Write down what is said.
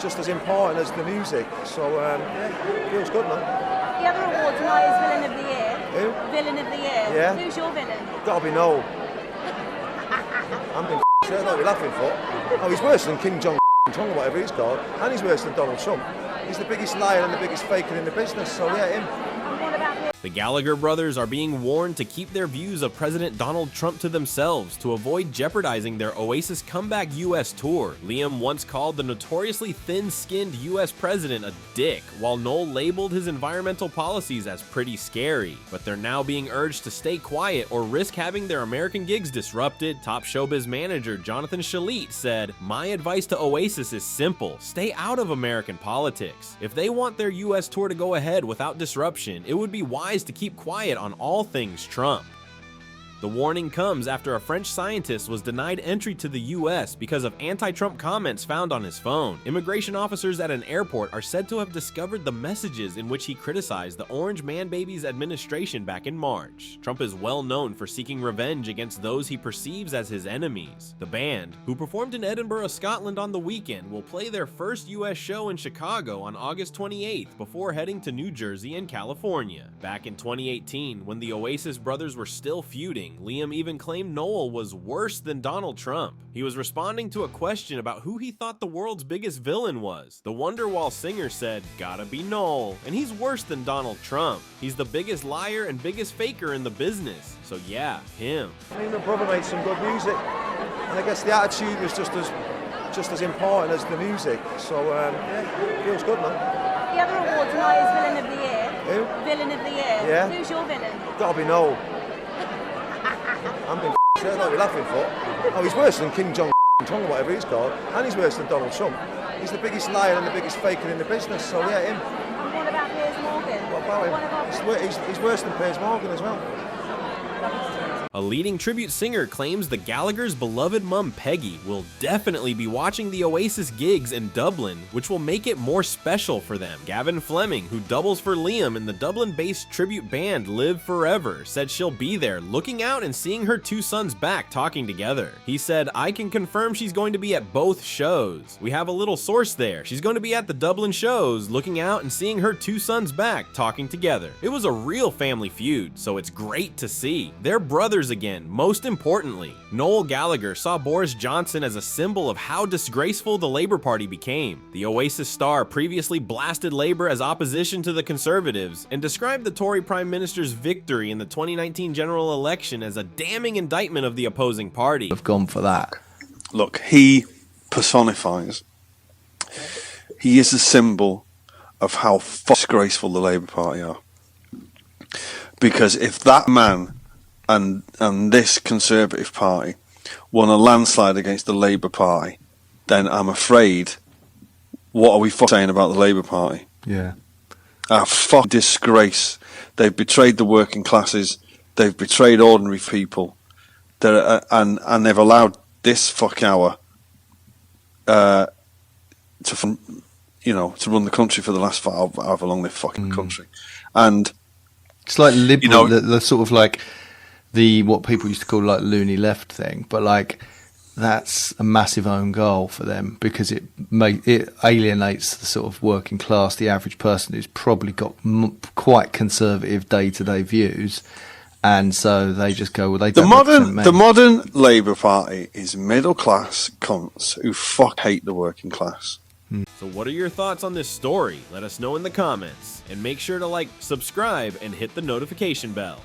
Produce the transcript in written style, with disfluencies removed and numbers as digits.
just as important as the music. So yeah, feels good, man. The other award tonight is Villain of the Year. Who? Villain of the Year. Yeah. Who's your villain? Gotta be Noel. I'm being what are you laughing for? Oh, he's worse than King John or whatever he's called, and he's worse than Donald Trump. He's the biggest liar and the biggest faker in the business, so yeah, him. And what about him? The Gallagher brothers are being warned to keep their views of President Donald Trump to themselves to avoid jeopardizing their Oasis comeback US tour. Liam once called the notoriously thin-skinned US president a dick, while Noel labeled his environmental policies as pretty scary. But they're now being urged to stay quiet or risk having their American gigs disrupted. Top showbiz manager Jonathan Shalit said, "My advice to Oasis is simple. Stay out of American politics. If they want their US tour to go ahead without disruption, it would be wise to keep quiet on all things Trump." The warning comes after a French scientist was denied entry to the US because of anti-Trump comments found on his phone. Immigration officers at an airport are said to have discovered the messages in which he criticized the Orange Man-Babies administration back in March. Trump is well known for seeking revenge against those he perceives as his enemies. The band, who performed in Edinburgh, Scotland on the weekend, will play their first US show in Chicago on August 28th before heading to New Jersey and California. Back in 2018, when the Oasis brothers were still feuding, Liam even claimed Noel was worse than Donald Trump. He was responding to a question about who he thought the world's biggest villain was. The Wonderwall singer said, "Gotta be Noel, and he's worse than Donald Trump. He's the biggest liar and biggest faker in the business. So yeah, him." I mean, the brother made some good music, and I guess the attitude was just as important as the music. So yeah, feels good, man. The other award tonight is Villain of the Year. Who? Villain of the Year. Yeah. Who's your villain? Gotta be Noel. I'm being what are you laughing for? Oh, he's worse than King John or whatever he's called, and he's worse than Donald Trump. He's the biggest liar and the biggest faker in the business. So yeah, him. And what about Piers Morgan? What about him? He's worse than Piers Morgan as well. A leading tribute singer claims the Gallagher's beloved mum Peggy will definitely be watching the Oasis gigs in Dublin, which will make it more special for them. Gavin Fleming, who doubles for Liam in the Dublin-based tribute band Live Forever, said she'll be there looking out and seeing her two sons back talking together. He said, "I can confirm she's going to be at both shows. We have a little source there. She's going to be at the Dublin shows looking out and seeing her two sons back talking together." It was a real family feud, so it's great to see. They're brothers again. Most importantly, Noel Gallagher saw Boris Johnson as a symbol of how disgraceful the Labour Party became. The Oasis star previously blasted Labour as opposition to the Conservatives and described the Tory Prime Minister's victory in the 2019 general election as a damning indictment of the opposing party. Have gone for that. Look, he personifies. He is a symbol of how disgraceful the Labour Party are. Because if that man and this Conservative Party won a landslide against the Labour Party, then I'm afraid, what are we saying about the Labour Party? Yeah. A fucking disgrace. They've betrayed the working classes. They've betrayed ordinary people. And they've allowed this fuck hour to run the country for the last however long they've fucking country. And it's like liberal, you know, the sort of like the what people used to call like loony left thing, but like that's a massive own goal for them because it alienates the sort of working class, the average person who's probably got quite conservative day-to-day views, and so they just go, well, they don't represent me. The modern Labour Party is middle class cunts who hate the working class. So what are your thoughts on this story? Let us know in the comments, and make sure to like, subscribe, and hit the notification bell.